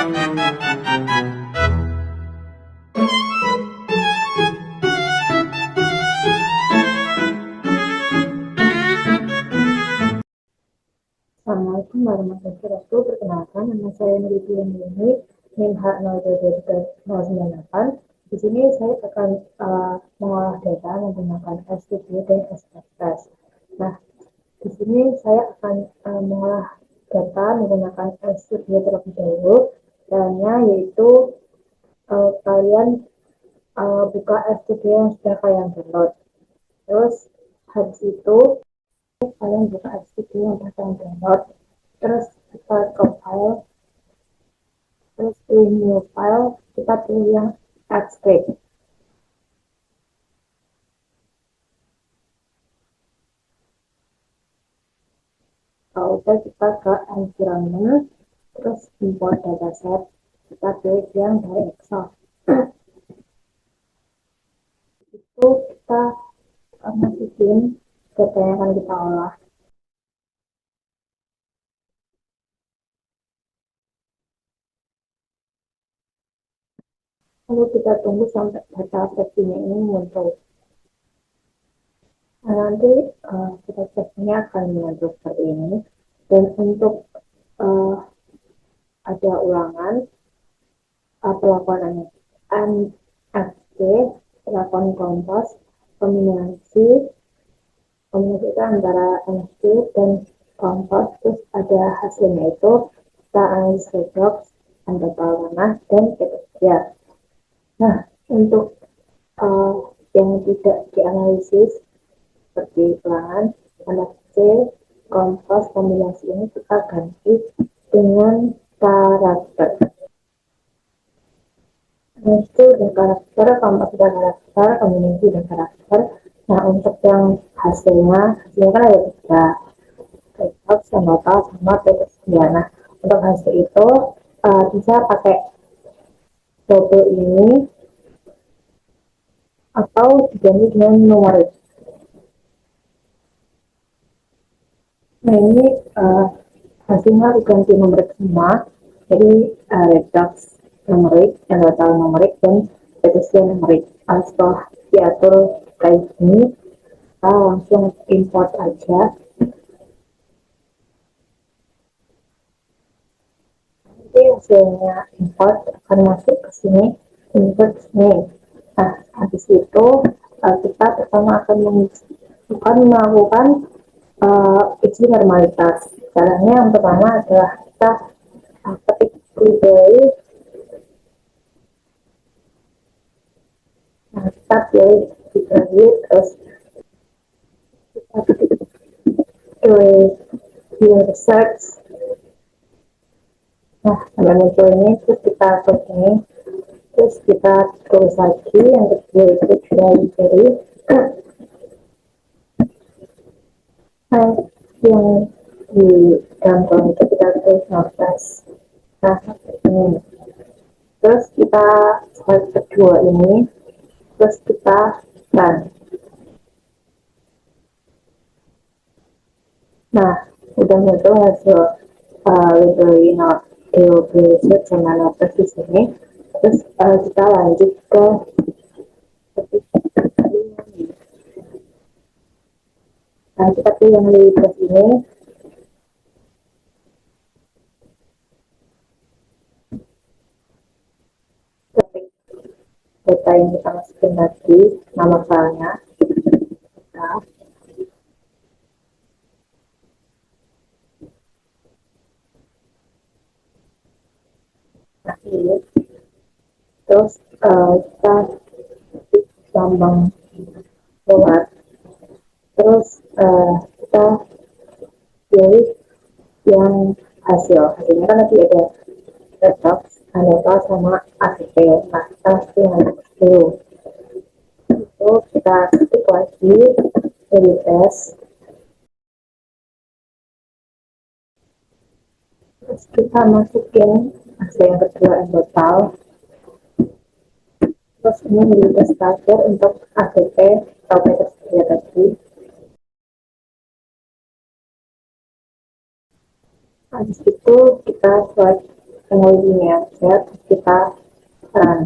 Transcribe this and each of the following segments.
Assalamualaikum warahmatullahi wabarakatuh. Perkenalkan, nama saya Meliti Yeni, NIM H0220988. Di sini saya akan mengolah data menggunakan SQL dan SPSS. Nah, di sini saya akan mengolah data menggunakan SQL terlebih dahulu. Caranya yaitu kalian buka SQL yang sudah kalian download. Terus habis itu kalian buka SQL yang sudah kalian download. Terus kita compile, terus pilih new file, kita pilih yang add script. Kalau udah kita ke environment, terus import dataset, kita pilih yang dari Excel. Itu kita masukin data yang akan kita olah. Lalu kita tunggu sampai data settingnya ini muncul. Nah, nanti data settingnya akan muncul seperti ini. Dan untuk ada ulangan pelaporan NFC, pelaporan kompas, kombinasi itu antara NFC dan kompas, terus ada hasilnya itu kita analis redox, ada tanah dan peterstia. Nah, untuk yang tidak dianalisis seperti ulangan NFC, kompas, kombinasi ini kita ganti dengan karakter. Itu dan karakter, kompas dan karakter, kombinasi dan karakter. Nah, untuk yang hasilnya kan ada tiga, redox, total, sama peterstia. Nah, untuk hasil itu bisa pakai double ini atau diganti dengan numerik. Nah, ini hasilnya diganti numerik semua, jadi redox numerik, total numerik, dan peterstia numerik. Setelah diatur kayak gini, kita langsung import aja. Nanti hasilnya import akan masuk ke sini, import sini. Nah, habis itu kita pertama akan melakukan uji normalitas. Caranya yang pertama adalah kita ketik library. Nah, kita pilih library, terus kita pilih your search. Nah, ada muncul ini, terus kita klik ini, terus kita tulis lagi yang kecil itu library. Nah, yang di dalam kolom itu kita tulis notas. Nah, ini. Terus kita slide kedua ini, terus kita run. Nah, udah muncul hasil library not DOB sama notas di sini. Terus kita lanjut ke nah, kita pilih yang di sini. Data yang kita masukin tadi, nama filenya, nah, ini, terus kita lambang keluar, terus kita pilih yang hasilnya kan tadi ada redox, anota, sama ACP. Nah, kita masukin yang dulu. Itu kita ketik lagi jadi tes. Terus kita masukin hasil yang kedua yang total. Terus ini menjadi tes terakhir untuk ACP atau peterstia tadi. Habis itu kita swipe teknologinya ya kita run.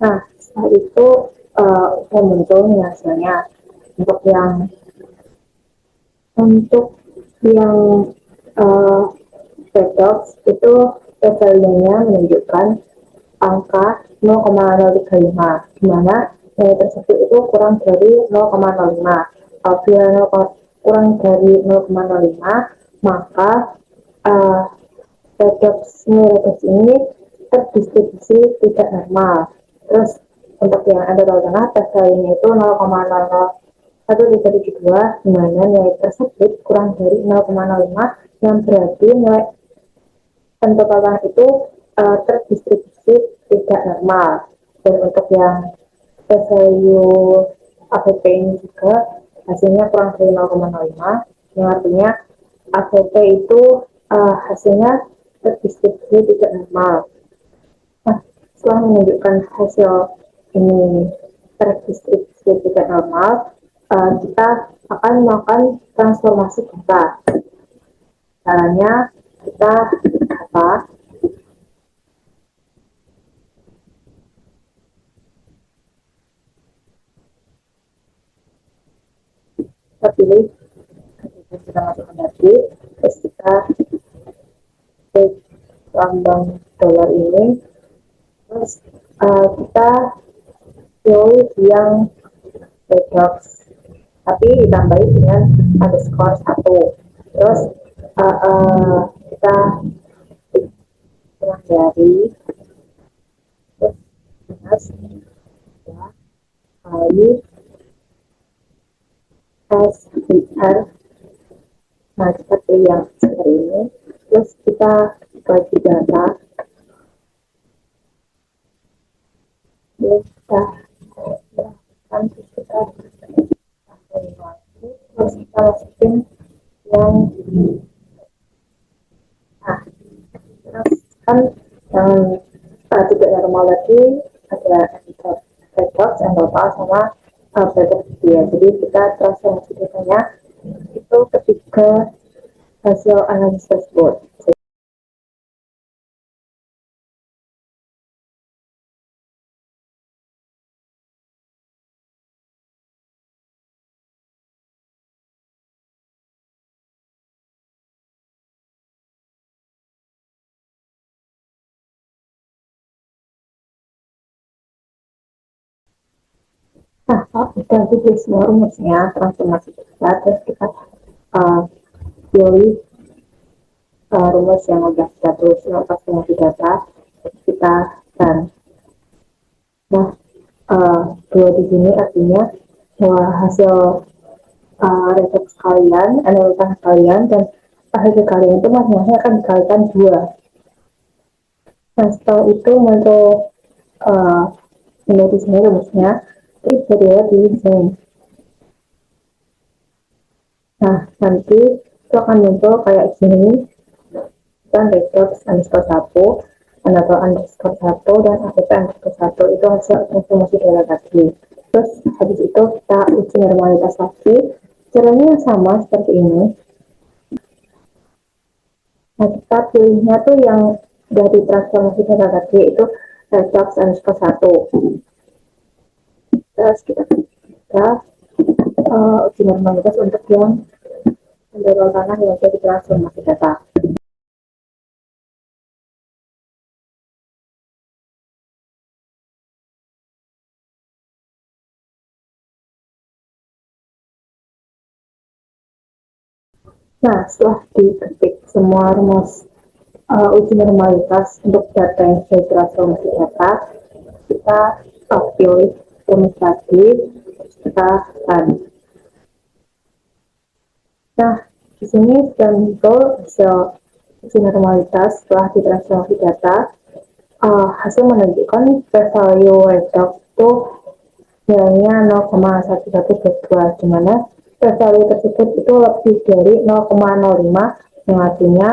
Nah, setelah itu muncul nih hasilnya. Untuk yang untuk yang uh, Redox itu value-nya menunjukkan angka 0,035, di mana nilai tersebut itu kurang dari 0,05. Apabila kurang dari 0,05, maka uh, redox ini terdistribusi tidak normal. Terus untuk yang ada di tengah, tes value-nya itu 0,001 dibagi 2, di mana nilai tersebut kurang dari 0,05, yang berarti nilai pentotalan itu terdistribusi tidak normal. Dan untuk yang value AVP ini juga hasilnya kurang dari 0,05, yang artinya AVP itu hasilnya terdistribusi tidak normal. Nah, setelah menunjukkan hasil ini terdistribusi tidak normal, kita akan melakukan transformasi data. Caranya kita apa? Kita pilih kita masukkan lagi, terus kita klik lambang dolar ini, terus kita pilih yang redox, tapi ditambahi dengan underscore 1. Terus kita pelajari, terus ya, kali SBR. Nah, seperti yang seperti ini. Terus kita bagi data, kita terus kita masukin yang kan yang tidak normal lagi, ada redox yang total sama redox dia. Jadi kita transformasi datanya itu ketika hasil analisis tersebut. Nah, kalau kita pilih semua rumusnya, transformasi kita, terus kita uh, pilih rumus yang udah kita tulis transformasi data, terus kita run. Nah, dua di sini artinya bahwa hasil research kalian, analisa kalian, dan hasil kalian itu masing-masing akan dikalikan 2. Nah, setelah itu muncul menjadi sini rumusnya, itu bisa dilihat di sini. Nah, nanti itu akan muncul kayak gini, dan research underscore 1, atau underscore 1, dan APP underscore 1, itu hasil transformasi data tadi. Terus habis itu kita uji normalitas lagi, caranya sama seperti ini. Nah, kita pilihnya tuh yang dari transformasi data tadi, itu redox underscore 1. Terus kita uji normalitas untuk yang pendorong tanah yang jadi transformasi data. Nah, setelah diketik semua rumus uji normalitas untuk data yang sudah transformasi data, kita pilih rumus tadi, kita run. Nah, di sini sudah muncul hasil uji normalitas setelah ditransformasi data. Hasil menunjukkan p-value redox itu nilainya 0,1122, di mana p-value tersebut itu lebih dari 0,05, yang artinya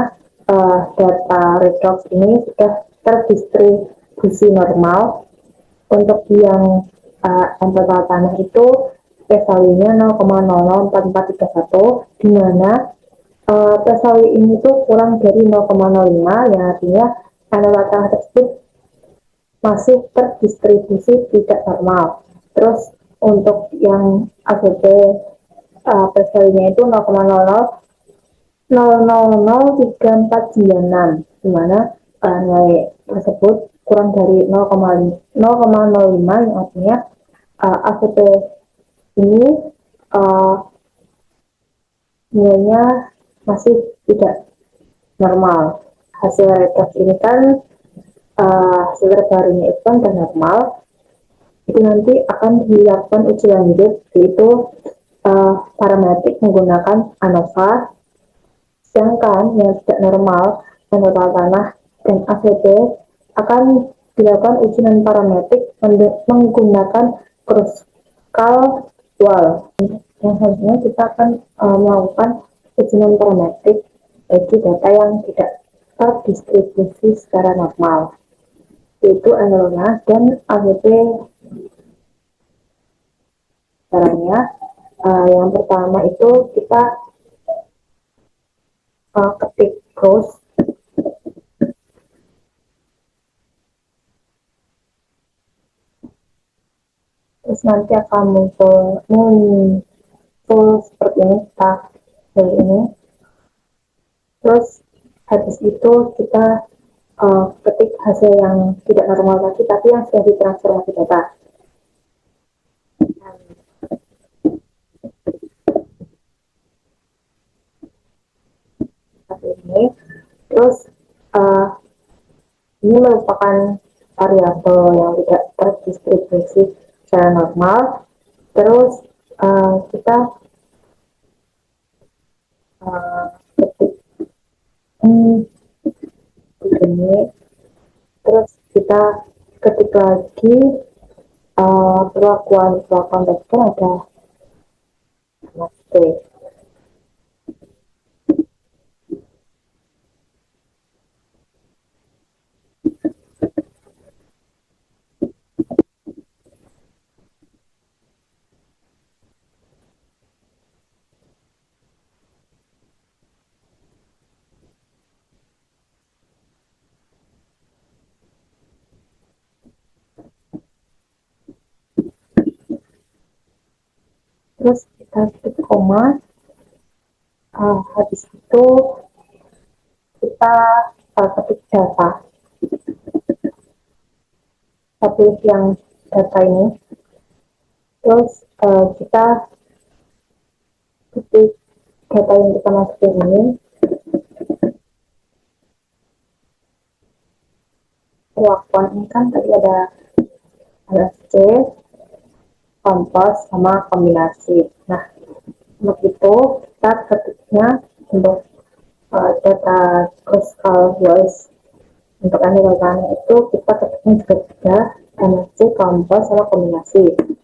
data redox ini sudah terdistribusi normal. Untuk yang total tanah itu p-value-nya 0,004431, di mana PSAW ini tuh kurang dari 0,05, yang artinya aneroid tanah tersebut masih terdistribusi tidak normal. Terus untuk yang ABP PSAW-nya itu 0,00003496, di mana nilai tersebut kurang dari 0,05, yang artinya AVP ini uh, nilainya masih tidak normal. Hasil retest ini kan hasil terbarunya itu kan udah normal. Itu nanti akan dilakukan uji lanjut, yaitu parametrik menggunakan ANOVA. Sedangkan yang tidak normal, menurut tanah dan AVP, akan dilakukan uji non parametrik menggunakan cruscal wall. Yang selanjutnya kita akan melakukan uji non parametrik bagi data yang tidak terdistribusi secara normal, yaitu Angelona dan AVP. Caranya yang pertama itu kita ketik cross, terus nanti akan muncul seperti ini, kita dari ini. Terus habis itu kita ketik hasil yang tidak normal tadi, tapi yang sudah ditransformasi data. Seperti ini. Terus ini merupakan variabel yang tidak terdistribusi secara normal. Terus kita ketik ini, terus kita ketik lagi perlakuan tadi kan ada masuk. Terus kita ketik koma, habis itu kita ketik data, pilih yang data ini. Terus kita ketik data yang kita masukin ini. Perlakuan ini kan tadi ada C, kompos, sama kombinasi. Nah, untuk itu kita ketiknya untuk data cruscal voice. Untuk analisannya itu kita ketiknya juga MSC, kompos, sama kombinasi.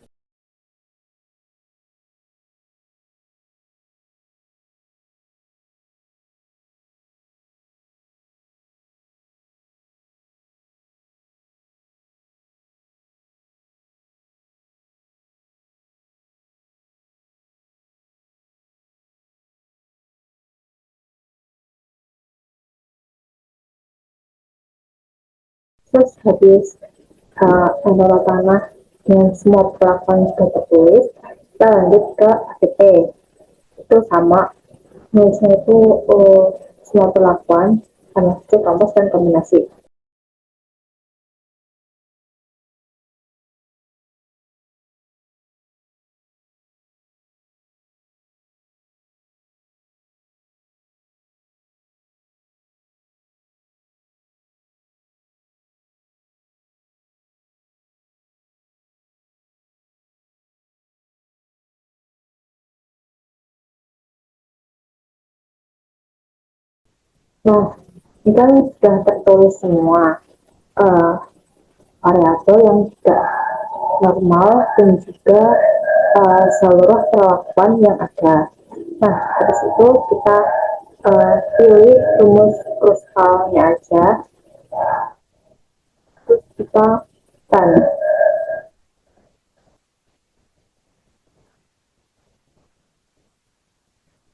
Terus habis mengelola tanah dengan semua perlakuan sudah tertulis, kita lanjut ke APP. Itu sama, nulisnya itu semua perlakuan, MSC, kompos, dan kombinasi. Nah, ini kan sudah tertulis semua variabel yang tidak normal dan juga seluruh perlakuan yang ada. Nah, habis itu kita pilih rumus kruskalnya aja, terus kita kan.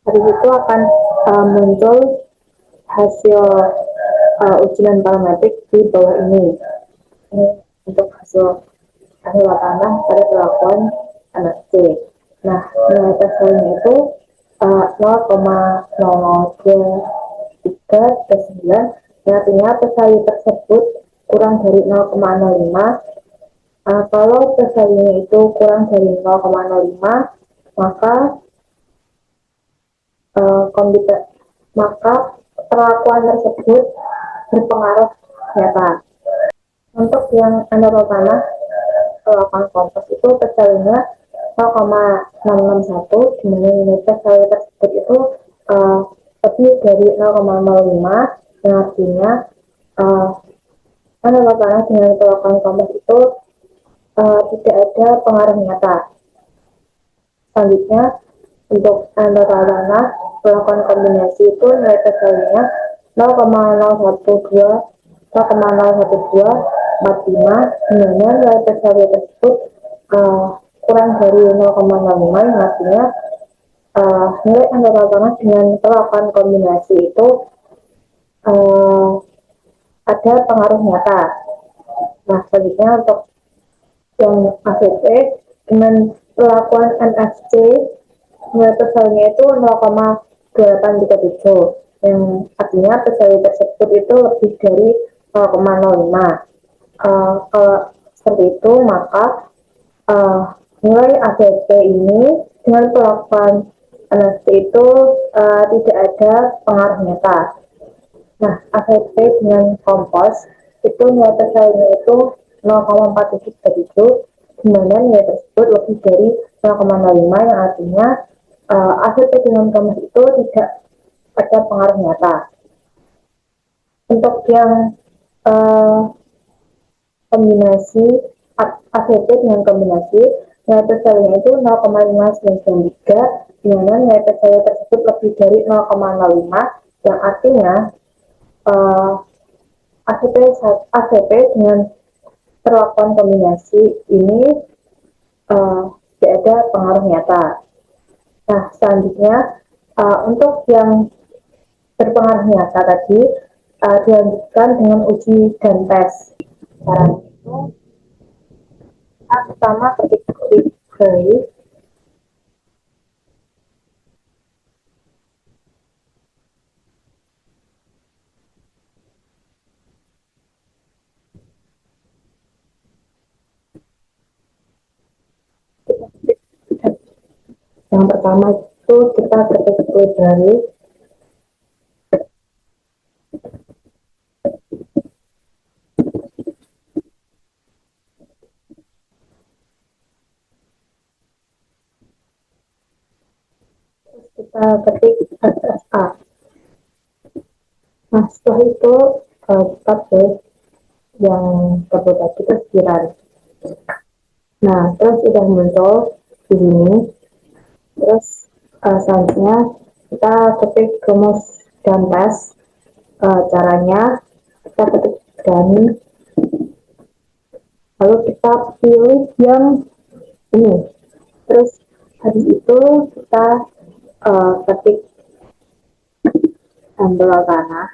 Habis itu akan muncul hasil ujian parametrik di bawah ini. Ini untuk hasil tanah pada perlakuan anak C. Nah, nilai tesnya itu 0,002339, yang artinya pesawat tersebut kurang dari 0,05. Kalau pesawatnya itu kurang dari 0,05, maka komputer maka perlakuan tersebut berpengaruh nyata. Untuk yang underwater tanah perlakuan kompas itu pesawatnya 0,661, di mana unit pesawat tersebut itu uh, lebih dari 0,05, yang artinya uh, underwater tanah dengan perlakuan kompas itu tidak ada pengaruh nyata. Selanjutnya, untuk underwater tanah perlakuan kombinasi itu nilai pesawatnya 0,012 sebenarnya nilai pesawat tersebut kurang dari 0,05, yang artinya nilai anggaran tanah dengan perlakuan kombinasi itu uh, ada pengaruh nyata. Nah, selanjutnya untuk yang ACC dengan perlakuan NFC, nilai pesawatnya itu 0,2837, yang artinya pesawat tersebut itu lebih dari 0,05. Kalau seperti itu, maka nilai ACC ini dengan perlakuan NFC itu tidak ada pengaruh nyata. Nah, ACC dengan kompos itu nilai pesawatnya itu 0,4737, di mana nilai tersebut lebih dari 0,05, yang artinya ACC dengan kompos itu tidak ada pengaruh nyata. Untuk yang kombinasi ACC dengan kombinasi, nilai pesawatnya itu 0,5993, di mana nilai pesawat tersebut lebih dari 0,05, yang artinya ACP dengan perlakuan kombinasi ini tidak ada pengaruh nyata. Nah, selanjutnya untuk yang berpengaruh nyata tadi dilanjutkan dengan uji dan tes. Caranya itu pertama ketik query, yang pertama itu kita ketik query, kita ketik SSA. Nah, setelah itu kita pilih yang tersebut tadi sekiranya. Nah, terus sudah muncul di sini. Terus selanjutnya kita ketik rumus dan tes. Caranya kita ketik dan lalu kita pilih yang ini. Terus habis itu kita ketik sampel tanah.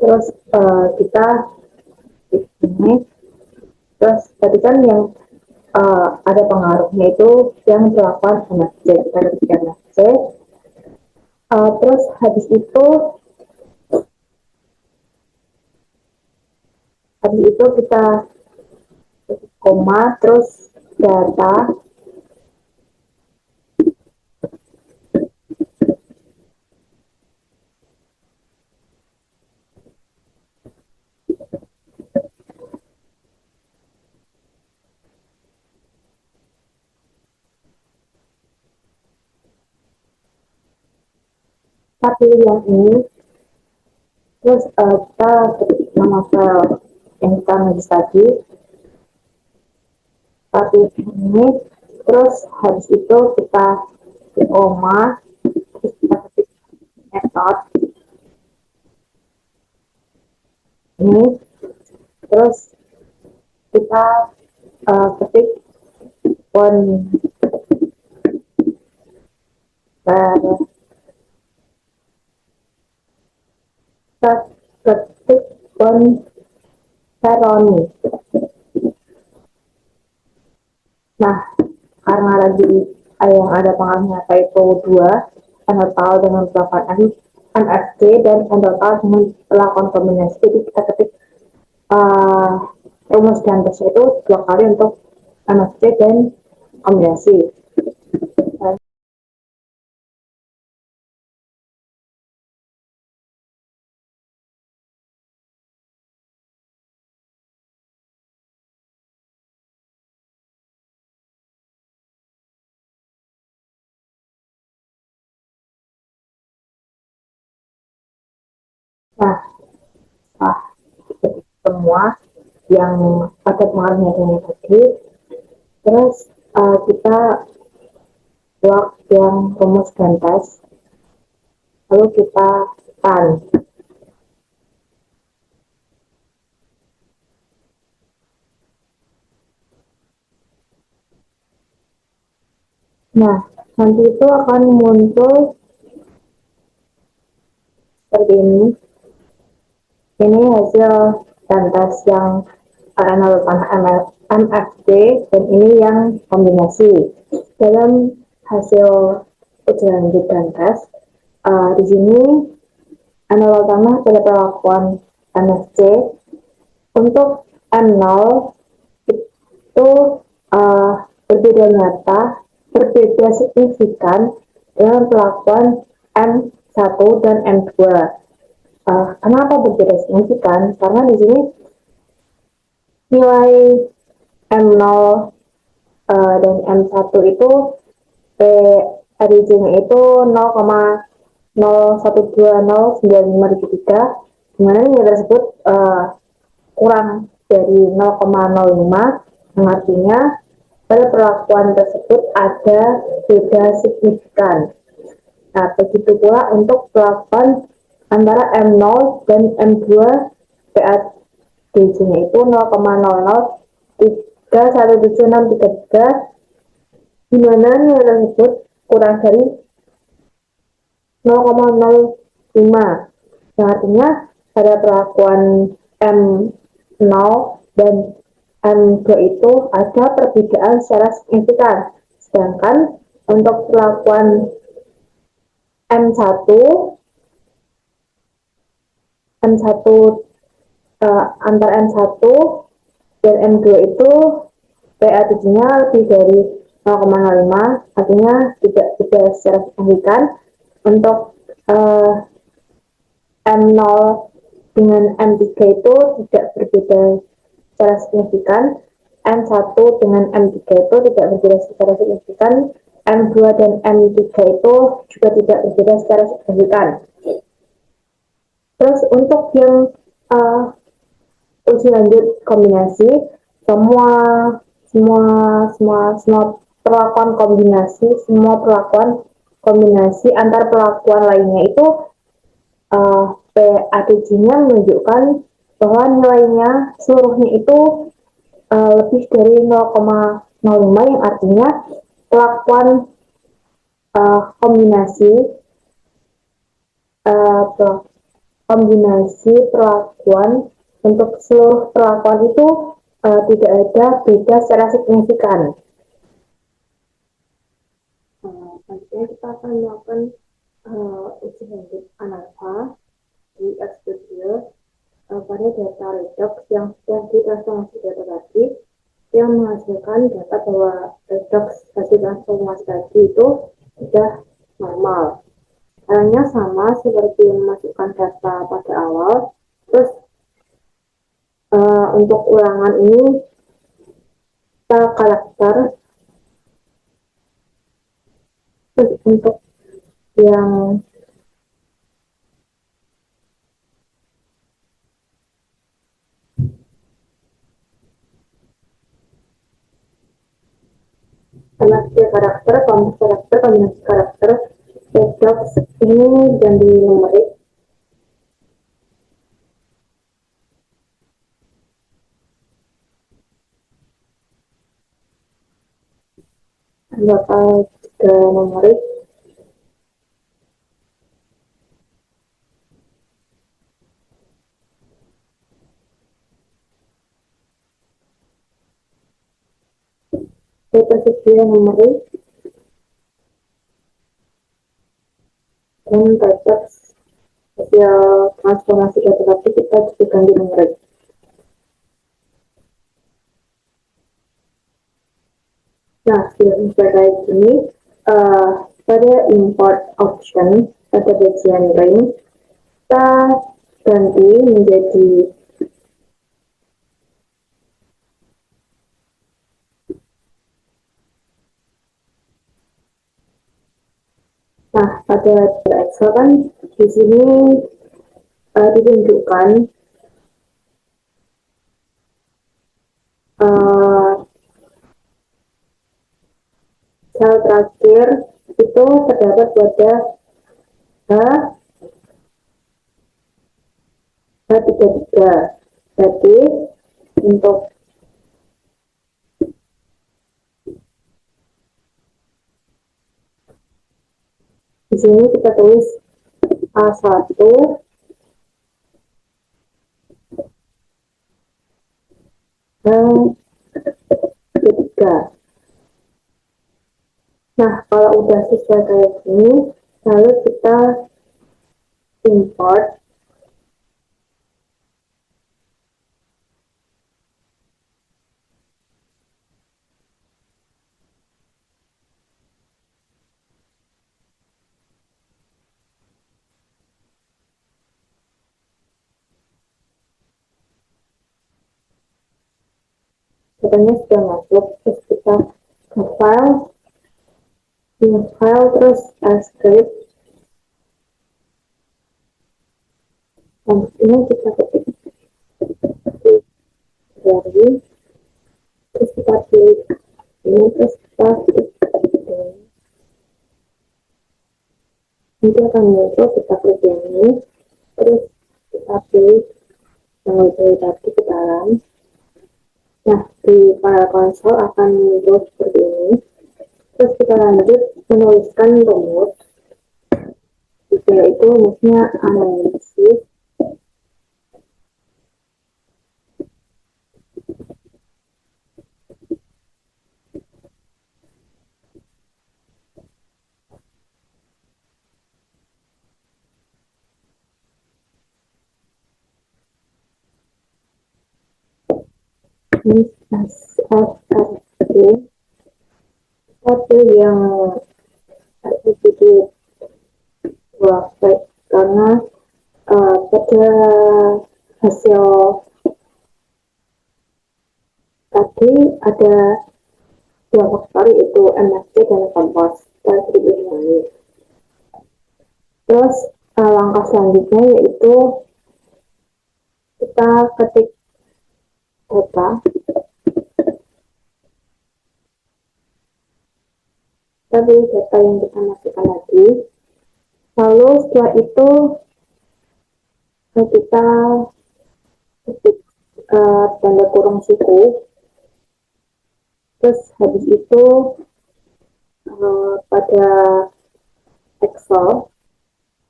Terus kita ini, terus tadi kan yang ada pengaruhnya itu yang dilakukan NFC, kita ketik NFC. Terus habis itu kita koma, terus data, kita pilih yang ini. Terus kita ketik nama file yang kita nulis tadi, tapi ini. Terus habis itu kita koma, terus kita ketik method, ini. Terus kita ketik pon ketik pepperoni. Nah, karena lagi yang ada pengaruhnya typo 2, total dengan melakukan MFC dan total dengan melakukan kombinasi. Jadi kita ketik rumus gantos itu 2 kali untuk MFC dan kombinasi. Nah, semua yang ada pengaruhnya dengan tadi, terus kita buat yang rumus gantos, lalu kita tan. Nah, nanti itu akan muncul seperti ini. Ini hasil gantos yang merupakan MFD dan ini yang kombinasi. Dalam hasil ujian lanjut gantos, di sini analog pertama pada perlakuan MFC untuk M0 itu berbeda nyata, berbeda signifikan dengan perlakuan M1 dan M2. Kenapa berbeda signifikan? Karena di sini nilai M0 dan M1 itu PRJ-nya itu 0,012095 dimana nilai tersebut kurang dari 0,05, yang artinya pada perlakuan tersebut ada beda signifikan. Nah, begitu pula untuk perlakuan antara M0 dan M2, PADJ-nya itu 0,00317633, di mana nilai tersebut kurang dari 0,05, yang artinya pada perlakuan M0 dan M2 itu ada perbedaan secara signifikan. Sedangkan untuk perlakuan M1 antara M1 dan M2 itu PADJ-nya lebih dari 0,05, artinya tidak secara signifikan. Untuk M0 dengan M3 itu tidak berbeda secara signifikan, M1 dengan M3 itu tidak berbeda secara signifikan, M2 dan M3 itu juga tidak berbeda secara signifikan. Terus untuk yang uji lanjut kombinasi, semua perlakuan kombinasi, semua perlakuan kombinasi antar perlakuan lainnya itu PADJ-nya menunjukkan bahwa nilainya seluruhnya itu lebih dari 0,05, yang artinya perlakuan kombinasi perlakuan untuk seluruh perlakuan itu tidak ada beda secara signifikan. Selanjutnya kita akan melakukan uji lanjut analisa di Xstudio pada data redox yang sudah ditransformasi data tadi, yang menghasilkan data bahwa redox hasil transformasi tadi itu sudah normal. Caranya sama seperti memasukkan data pada awal. Terus untuk ulangan ini kita karakter. Terus untuk yang karakter, kombinasi karakter, redox ini dan di numerik. bakal tiga numerik. Saya tersedia numerik dan teks hasil transformasi data tadi kita juga ganti numerik. Nah, sudah kayak gini, pada import option pada bagian range kita ganti menjadi pada Excel kan di sini ditunjukkan uh, sel terakhir itu terdapat pada H H33. Jadi untuk di sini kita tulis A1 H3. Nah, kalau udah sesuai kayak gini, lalu kita import katanya sudah masuk, terus kita ke file, new file, terus script, dan ini kita ketik dari, terus kita pilih ini, terus kita klik nanti akan muncul, kita klik ini, terus kita pilih yang lebih tadi ke dalam. Nah, di file konsol akan muncul seperti ini. Terus kita lanjut menuliskan rumus, yaitu rumusnya analisis SFRD satu yang sedikit grafik karena pada hasil tadi ada dua faktor yaitu MSC dan Compos. Kita sedikit ini. Terus langkah selanjutnya yaitu kita ketik data, tapi data yang kita masukkan lagi. Lalu setelah itu kita ketik tanda kurung suku. Terus habis itu pada Excel,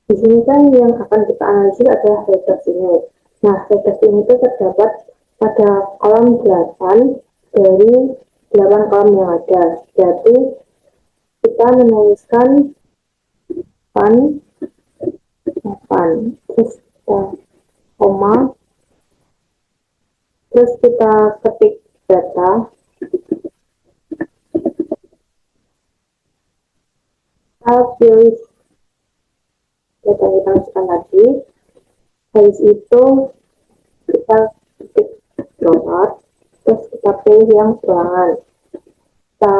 di sini kan yang akan kita analisis adalah redaksi ini. Nah, redaksi ini itu terdapat pada kolom 8 dari 8 kolom yang ada. Jadi kita menuliskan 8, terus kita koma, terus kita ketik data, kita pilih data yang kita masukkan tadi. Habis itu kita ketik download, terus kita pilih yang ulangan, kita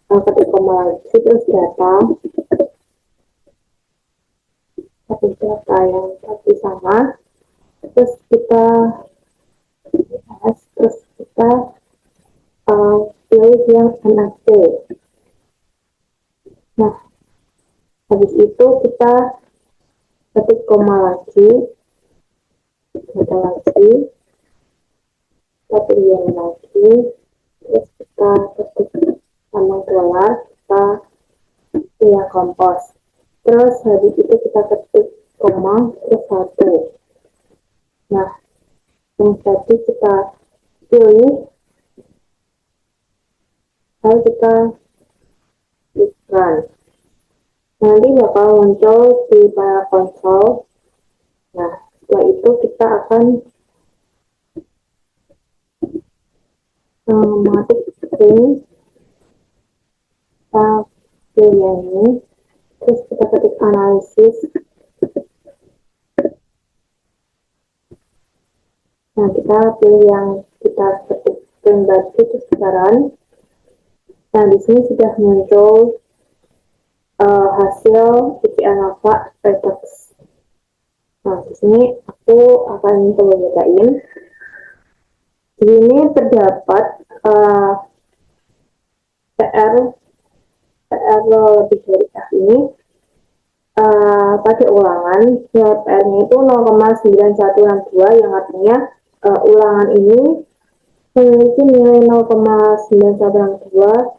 ketik koma lagi, terus data yang tadi sama, terus kita terus kita pilih yang NFC. Nah, habis itu kita ketik koma lagi, data lagi, kita pilih yang lagi, terus kita ketik tambang dolar, kita pilih kompos. Terus habis itu kita ketik koma, terus satu. Nah, yang tadi kita pilih, lalu kita klikkan. Nanti bakal muncul di panel konsol. Nah, setelah itu kita akan mengetik string kita pilih yang ini, terus kita ketik analisis. Nah, kita pilih yang kita ketik string batu itu sekarang. Nah, di sini sudah muncul hasil ujian alpha redox. Nah, di sini aku akan coba bukain. Di sini terdapat PR lebih dari F ini pada ulangan. PR-nya itu 0,9162 yang artinya ulangan ini memiliki nilai 0,9162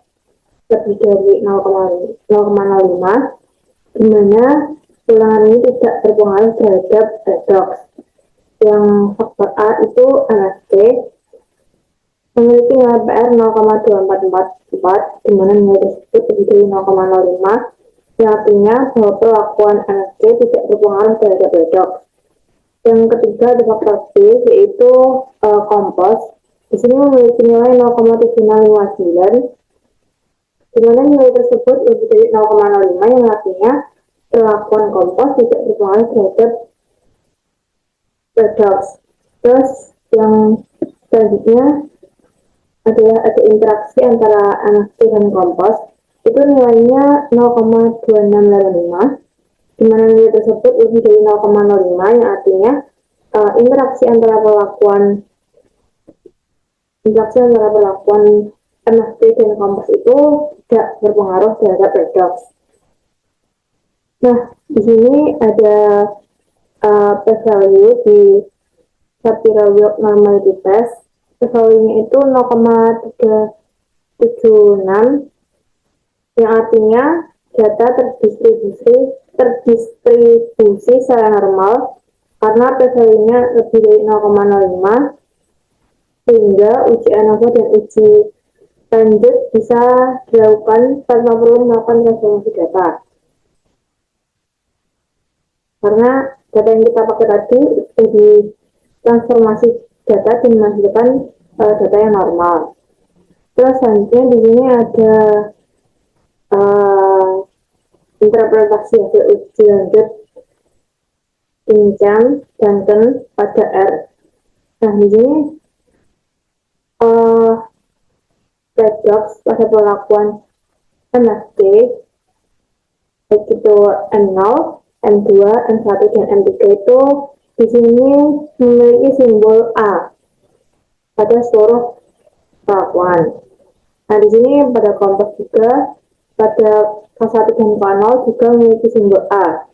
lebih dari 0,05, di mana ulangan ini tidak berpengaruh terhadap redox. Yang faktor A itu NFP memiliki nilai PR 0,2444, di mana nilai tersebut lebih dari 0,05, yang artinya bahwa perlakuan NFP tidak berpengaruh terhadap redox. Yang ketiga ada faktor B, yaitu kompos. Di sini memiliki nilai 0,7659, di mana nilai tersebut lebih dari 0,05, yang artinya perlakuan kompos tidak berpengaruh terhadap redox. Terus yang selanjutnya adalah ada interaksi antara NFP dan kompos. Itu nilainya 0,2685, di mana nilai tersebut lebih dari 0,05, yang artinya interaksi antara perlakuan NFP dan kompos itu tidak berpengaruh terhadap redox. Nah, di sini ada p-value di Shapiro-Wilk Normality Test. P-value-nya itu 0,376, yang artinya data terdistribusi secara normal karena p-value-nya lebih dari 0,05, sehingga uji ANOVA dan uji lanjut bisa dilakukan tanpa perlu melakukan transformasi data. Karena data yang kita pakai tadi di transformasi data dan menghasilkan data yang normal. Terus selanjutnya di sini ada interpretasi hasil uji lanjut Injam Duncan pada R. Nah, di sini redox pada perlakuan NFP baik itu N0, N2, N1, dan N3 itu di sini memiliki simbol A pada seluruh perlakuan. Nah, di sini pada kompos juga, pada K1 dan K0 juga memiliki simbol A.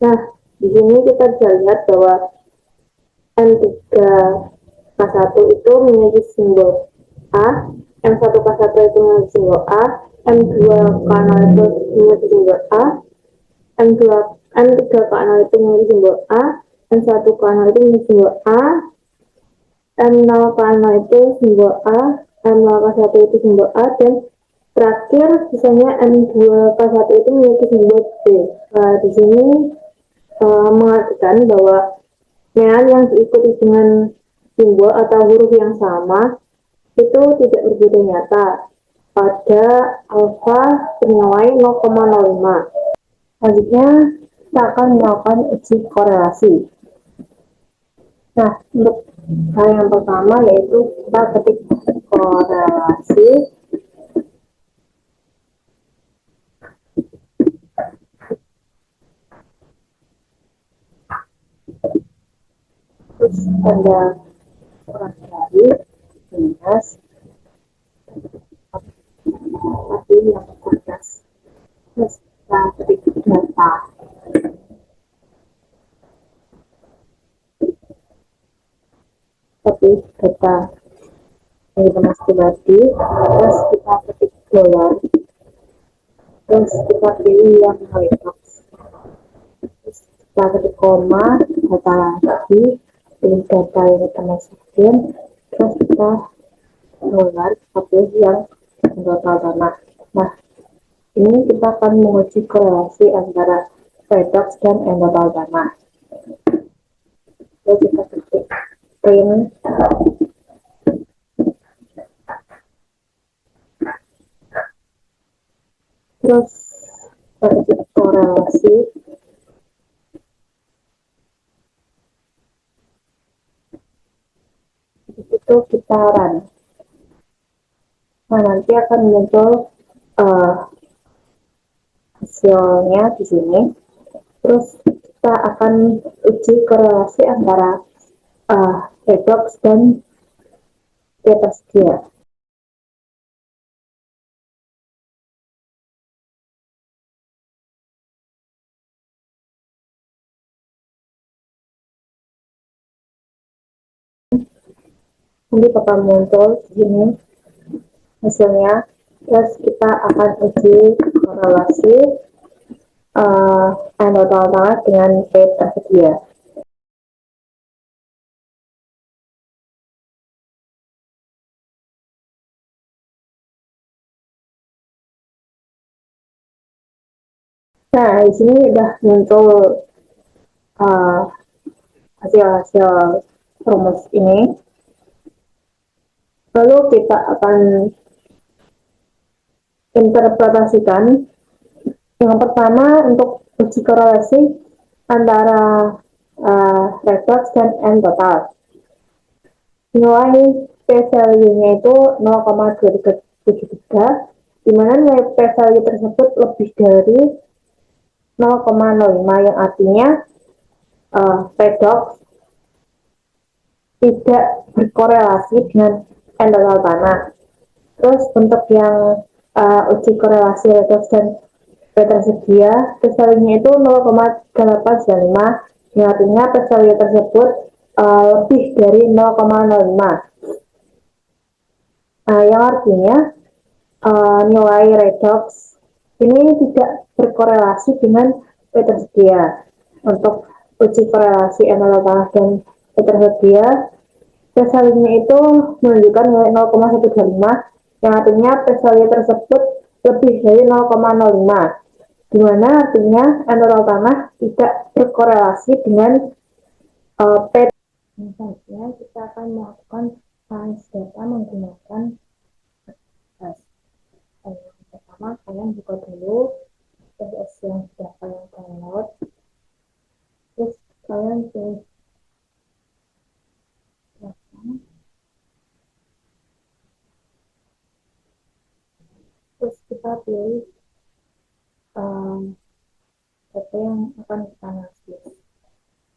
Nah, di sini kita bisa lihat bahwa N3 K1 itu memiliki simbol A, M1 K1 itu memiliki simbol A, M2 K0 itu memiliki simbol A, M3 K0 itu memiliki simbol A, M1 K0 itu memiliki simbol A, M0 K0 itu simbol A, M0 K1 itu simbol A, dan terakhir misalnya M2 K1 itu memiliki simbol B. Di sini mengartikan bahwa mean yang diikuti dengan simbol atau huruf yang sama itu tidak berbeda nyata pada alfa bernilai 0,05. Selanjutnya kita akan melakukan uji korelasi. Nah, untuk hal yang pertama yaitu kita ketik korelasi. Terus ada orang dari minus tapi yang atas. Terus kita ketik data. Tapi data informasi tadi, terus kita ketik dolar, terus kita pilih yang halifax, terus kita ketik koma, data lagi, pilih data yang kita masukin, terus kita dolar, kita pilih yang total tanah. Nah, ini kita akan menguji korelasi antara redox dan endotal tanah. Lalu kita ketik print, terus ketik korelasi, itu kita run. Nah, nanti akan muncul uh, hasilnya di sini. Terus kita akan uji korelasi antara redox dan di atas dia. Nanti bakal muncul di sini hasilnya. Terus kita akan uji korelasi endotal dengan P tersedia. Nah, di sini udah muncul hasil-hasil rumus ini. Lalu kita akan interpretasikan. Yang pertama untuk uji korelasi antara redox dan endotal. Nilai P value-nya itu 0,273, di mana nilai P value tersebut lebih dari 0,05, yang artinya redox tidak berkorelasi dengan endotal tanah. Terus untuk yang uji korelasi redox dan P tersedia, P value-nya itu 0,895, yang artinya P value tersebut lebih dari 0,05. Yang artinya nilai redox ini tidak berkorelasi dengan P tersedia. Untuk uji korelasi endotal tanah dan P tersedia, P value-nya itu menunjukkan nilai 0,125, yang artinya P value tersebut lebih dari 0,05, di mana artinya endotal tanah tidak berkorelasi dengan P. Misalnya kita akan melakukan science data menggunakan tes. Yang pertama, kalian buka dulu PDF yang sudah kalian download, terus kalian pilih terus kita pilih data yang akan kita analisis.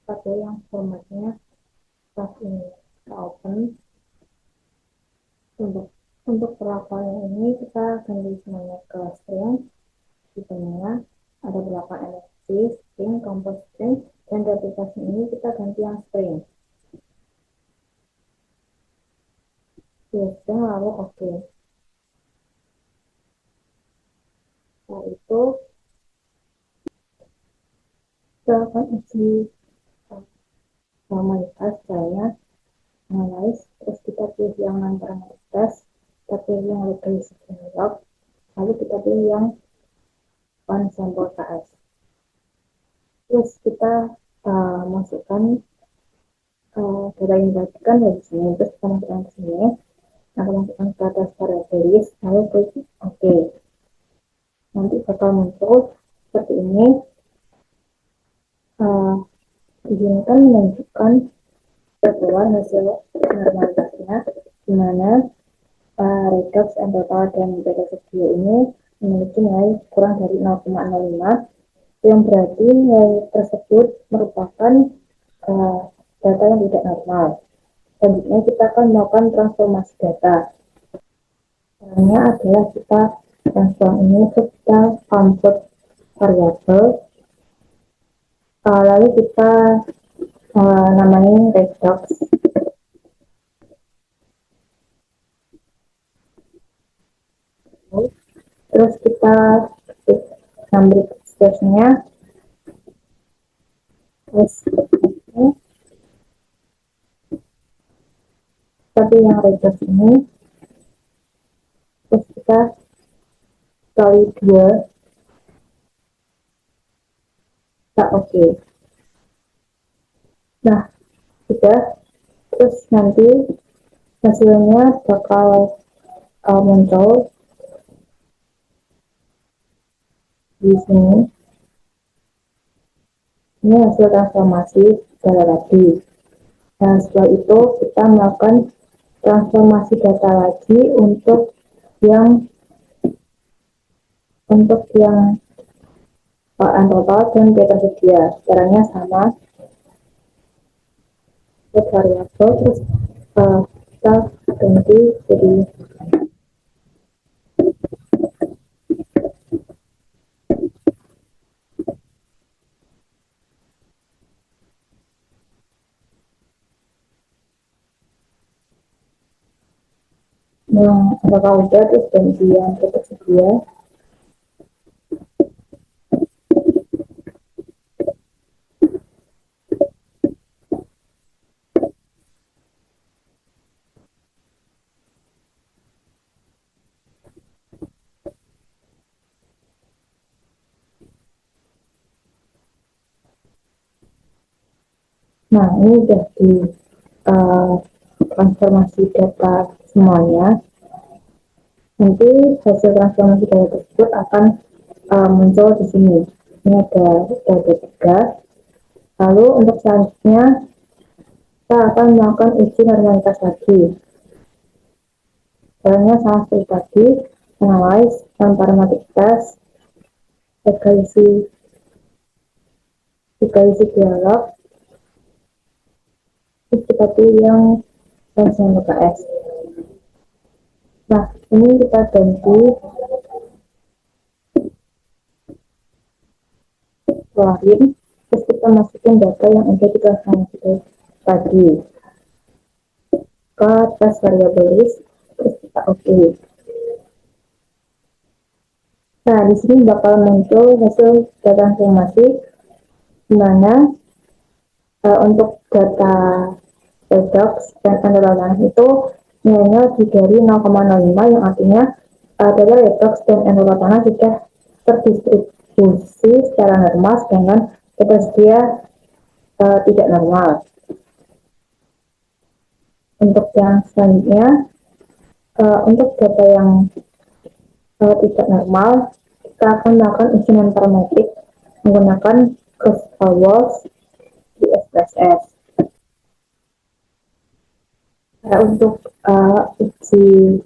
Kita pilih yang formatnya saat ini. Kita open. Untuk perlakuan ini kita ganti semuanya ke string. Di tengah ada berapa NFT, string, compost string, dan di aplikasi ini kita ganti yang string. String lalu oke. Setelah itu kita akan uji formalitas caranya analyze, terus kita pilih yang non-parametric, kita pilih yang localization log, lalu kita pilih yang one sample KS. Terus kita masukkan data yang dibagikan dari sini, terus kita masukkan ke sini, kita masukkan ke atas variable list, lalu klik OK. Nanti bakal muncul seperti ini. Izinkan menunjukkan pertemuan hasil normalitasnya, di mana redox, endotal, dan beta sedio ini memiliki nilai kurang dari 0,05, yang berarti nilai tersebut merupakan data yang tidak normal. Selanjutnya kita akan melakukan transformasi data. Caranya adalah kita transform ini ke compute variabel, lalu kita namain redox. Terus kita ketik number expressionnya, terus ini, tapi yang reverse ini, terus kita kali 2, kita oke. Nah, sudah. Terus nanti hasilnya bakal muncul di sini. Ini hasil transformasi data lagi. Nah, setelah itu kita melakukan transformasi data lagi yang untuk yang total dan data sedia. Caranya sama, set variabel, terus kita ganti jadi. Yang apakah udah, terus ganti yang tersedia. Nah, ini udah di transformasi data semuanya. Nanti hasil transformasi data tersebut akan muncul di sini. Ini ada data 3. Lalu untuk selanjutnya kita akan melakukan uji normalitas lagi. Caranya sama seperti tadi, analyze, non-parametric test, jika isi dialog, terus kita pilih yang langsung UKS. Nah, ini kita ganti keluarin, terus kita masukin data yang udah kita transformasi tadi ke tes variable list, terus kita oke. Nah, di sini bakal muncul hasil data transformasi di mana untuk data redox dan enrollan itu nilainya lebih dari 0,05, yang artinya data redox dan enrollan sudah terdistribusi secara normal, sedangkan data sedia tidak normal. Untuk yang selanjutnya, untuk data yang tidak normal, kita akan melakukan uji non-parametrik menggunakan cross-walls di SPSS. Untuk uji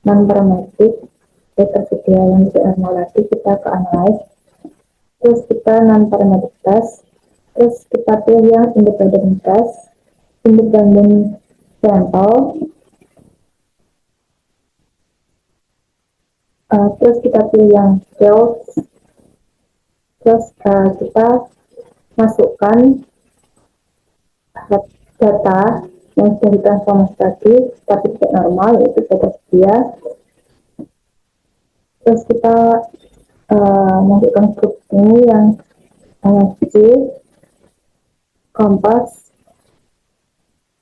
non-parametrik data sedia yang tidak normal lagi, kita ke analyze, terus kita non-parametric test, terus kita pilih yang independent test, independent sample, terus kita pilih yang field, terus kita masukkan data yang sudah ditransformasi tadi tapi tidak normal, yaitu data sedia. Terus kita masukkan grup ini yang MSG, Kompas,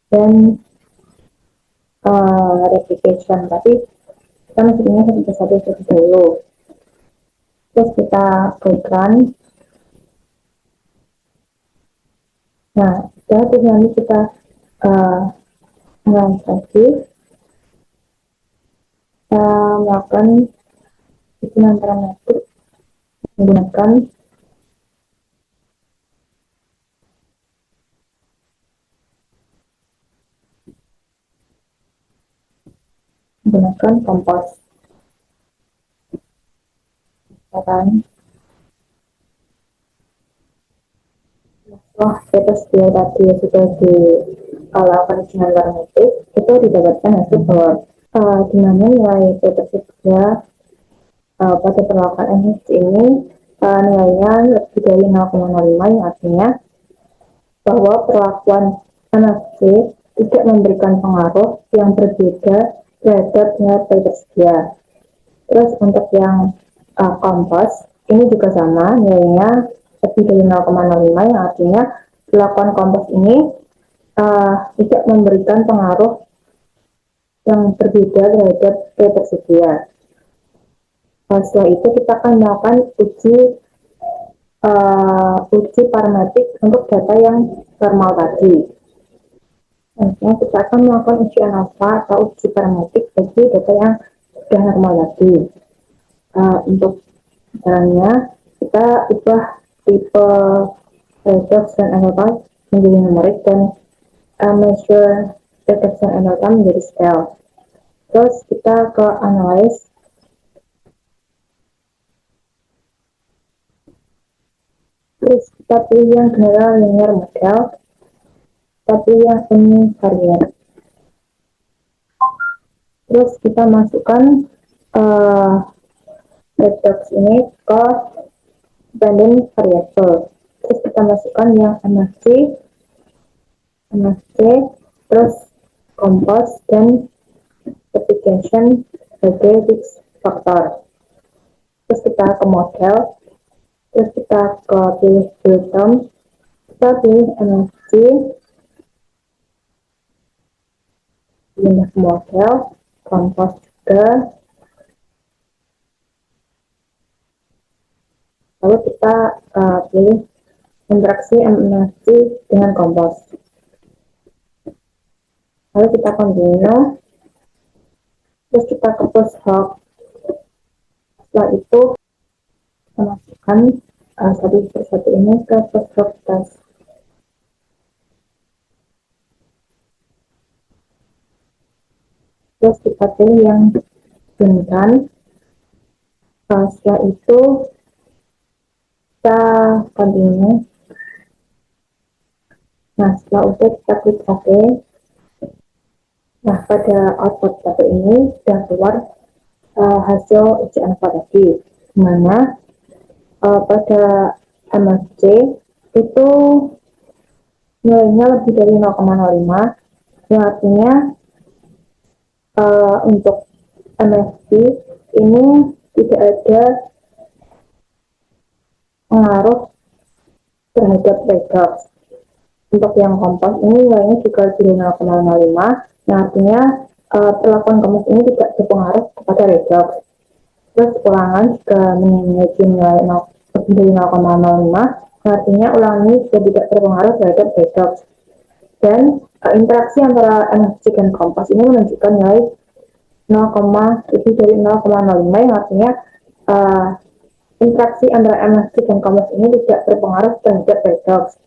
dan replication. Tapi kita masukinnya satu-satu dulu. Terus kita klik run. Nah, terus nanti kita lagi kita melakukan hitungan parametrik menggunakan Kompas. Sekarang data sedia tadi sudah dilakukan dengan parametrik, itu didapatkan hasil bahwa di mana nilai data sedia pada perlakuan MSG ini nilainya lebih dari 0,05, yang artinya bahwa perlakuan MSG tidak memberikan pengaruh yang berbeda terhadap nilai data sedia. Terus untuk yang kompos ini juga sama, nilainya lebih dari 0,05, yang artinya perlakuan kompos ini tidak memberikan pengaruh yang berbeda terhadap P tersedia. Setelah itu kita akan melakukan uji parametrik untuk data yang normal tadi. Nantinya kita akan melakukan uji ANOVA atau uji parametrik bagi data yang sudah normal tadi. Untuk caranya kita ubah tipe redox dan ANOVA menjadi numerik dan measure redox dan ANOVA menjadi scale. Terus kita ke analyze. Terus kita pilih yang general linear model, kita pilih yang univariate. Terus kita masukkan redox ini ke dependent variable. Terus kita masukkan yang MFC, terus compose dan multiplication sebagai X faktor. Terus kita ke model, terus kita ke pilih term, kita pilih MFC, pindah ke model, compose juga, lalu kita pilih interaksi MFC dengan compose. Lalu kita continue, terus kita ke post hoc. Setelah itu kita masukkan satu persatu ini ke post hoc test. Terus kita pilih yang inginkan. Setelah itu kita continue. Nah, setelah itu kita klik OK. Nah, pada output satu ini sudah keluar hasil uji ANOVA tadi, dimana pada MFC itu nilainya lebih dari 0,05, yang artinya untuk MFC ini tidak ada pengaruh terhadap redox. Untuk yang kompos ini nilainya juga lebih dari 0,05, yang artinya perlakuan kompos ini tidak berpengaruh kepada redox. Terus ulangan juga memiliki nilai lebih dari 0,05, artinya ulangan ini juga tidak berpengaruh terhadap redox. Dan interaksi antara MFC dan kompos ini menunjukkan nilai 0, lebih dari 0,05, yang artinya interaksi antara MFC dan kompos ini tidak berpengaruh terhadap redox.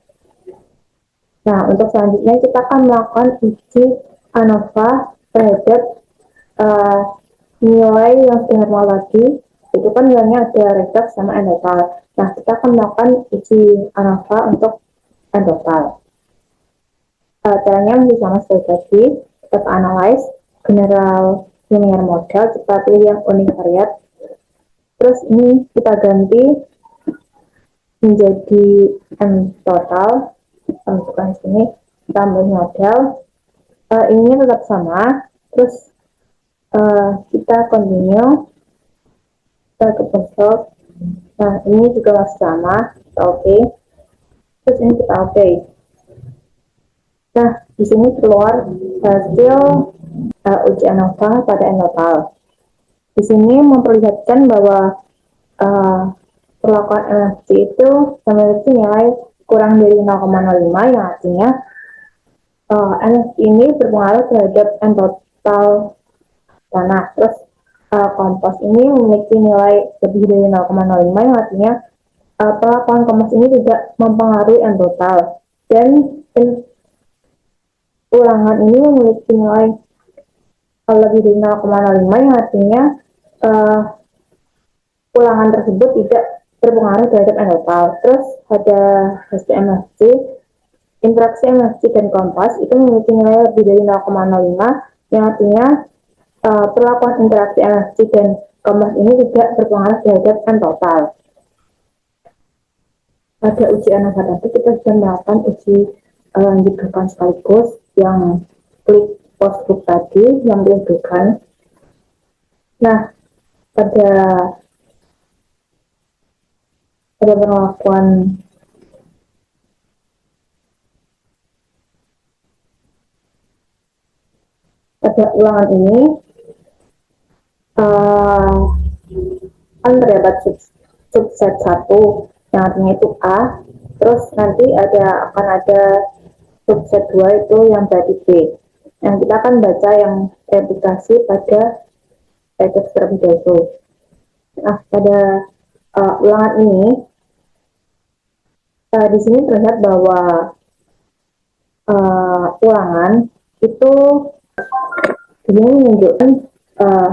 Nah, untuk selanjutnya kita akan melakukan uji ANOVA terhadap nilai yang sudah normal lagi. Itu kan nilainya ada redox sama endotal. Nah, kita akan melakukan uji ANOVA untuk endotal. Caranya masih sama seperti tadi. Kita analyze general linear model, kita pilih yang univariate. Terus ini kita ganti menjadi M total. Kita masukkan sini, tambah model. Ini tetap sama. Terus kita continue, kita ke post. Nah, ini juga masih sama, kita oke. Terus ini kita oke. Nah, di sini keluar hasil uji ANOVA pada endotal. Di sini memperlihatkan bahwa perlakuan MFC itu memiliki nilai kurang dari 0,05, yang artinya MFC ini berpengaruh terhadap endotal tanah. Terus kompos ini memiliki nilai lebih dari 0,05, yang artinya perlakuan kompos ini tidak mempengaruhi endotal. Dan ulangan ini memiliki nilai lebih dari 0,05, yang artinya ulangan tersebut tidak berpengaruh terhadap endotal. Terus pada hasil MFC, interaksi MFC dan kompos itu memiliki nilai lebih dari 0,05, yang artinya perlakuan interaksi MFC dan kompos ini tidak berpengaruh terhadap endotal. Pada uji ANOVA tadi kita sudah melakukan uji lanjutkan sekaligus yang klik postbook tadi, yang diajukan. Nah, pada pada perlakuan pada ulangan ini uh, kan terdapat subset 1 yang artinya itu A, terus nanti akan ada subset 2 itu yang berarti B. Yang kita akan baca yang replikasi pada teks terlebih dahulu. Nah, pada ulangan ini di sini terlihat bahwa ulangan itu ini menunjukkan uh,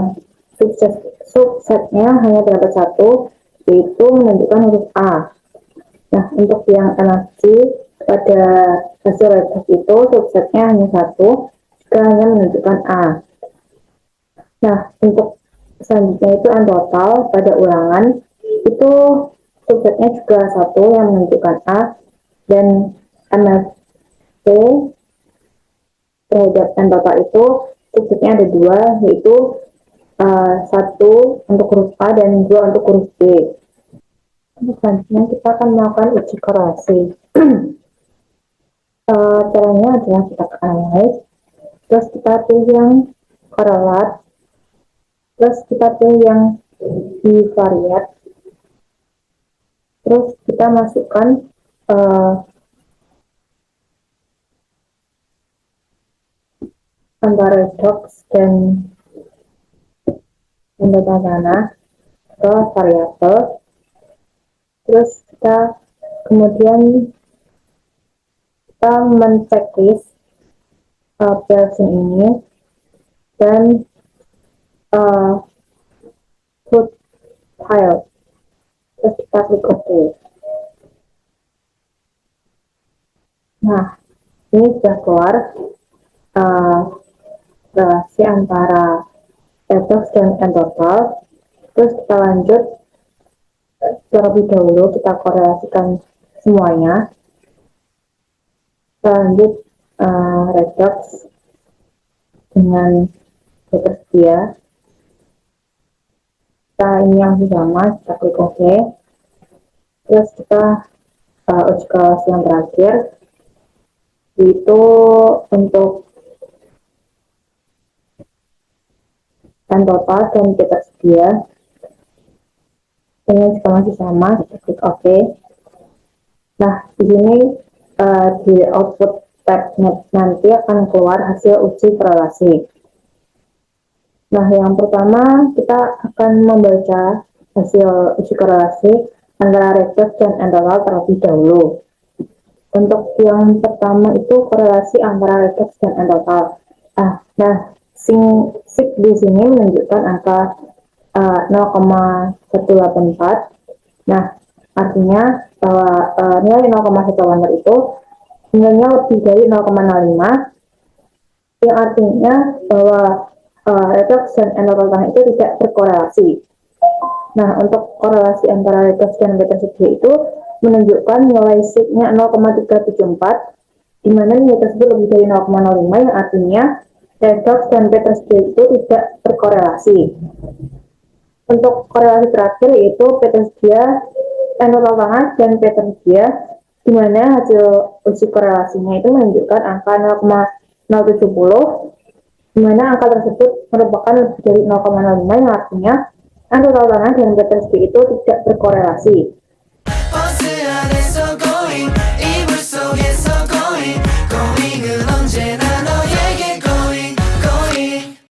subsetnya hanya terdapat satu, yaitu menunjukkan huruf A. Nah, untuk yang energi pada hasil redaksi itu subsetnya hanya satu, juga hanya menunjukkan A. Nah, untuk selanjutnya itu total pada ulangan itu subsetnya juga satu yang menunjukkan A, dan MFT terhadap total itu subsetnya ada dua, yaitu satu untuk huruf A dan dua untuk huruf B. Selanjutnya kita akan melakukan uji korelasi. Caranya adalah kita ke analyze, terus kita pilih yang korelat, terus kita pilih yang bivariate, terus kita masukkan antara redox dan data tanah ke variabel, terus kita kemudian kita men-checklist version ini dan put file, terus kita klik OK. Nah, ini sudah keluar relasi antara redox dan total. Terus kita lanjut, terlebih dahulu kita korelasikan semuanya. Kita lanjut redox dengan tersedia. Kita ini yang sama, kita klik OK. Terus kita uji korelasi yang terakhir, itu untuk total dan tersedia. Ini juga masih sama, kita klik OK. Nah, di sini di output tab nanti akan keluar hasil uji korelasi. Nah, yang pertama kita akan membaca hasil uji korelasi antara redox dan total terlebih dahulu. Untuk yang pertama itu korelasi antara redox dan total. Nah, sig di sini menunjukkan angka 0,184. Nah, artinya bahwa nilai 0,184 itu nilainya lebih dari 0,05, yang artinya bahwa redox dan total tanah itu tidak berkorelasi. Nah, untuk korelasi antara redox dan beta tersedia itu menunjukkan nilai sig-nya 0,374, di mana nilai tersebut lebih dari 0,05, yang artinya redox dan beta tersedia itu tidak berkorelasi. Untuk korelasi terakhir yaitu P tersedia, total tanah dan P tersedia, di mana hasil uji korelasinya itu menunjukkan angka 0,070, di mana angka tersebut merupakan lebih dari 0,05, yang artinya total tanah dan P tersedia itu tidak berkorelasi.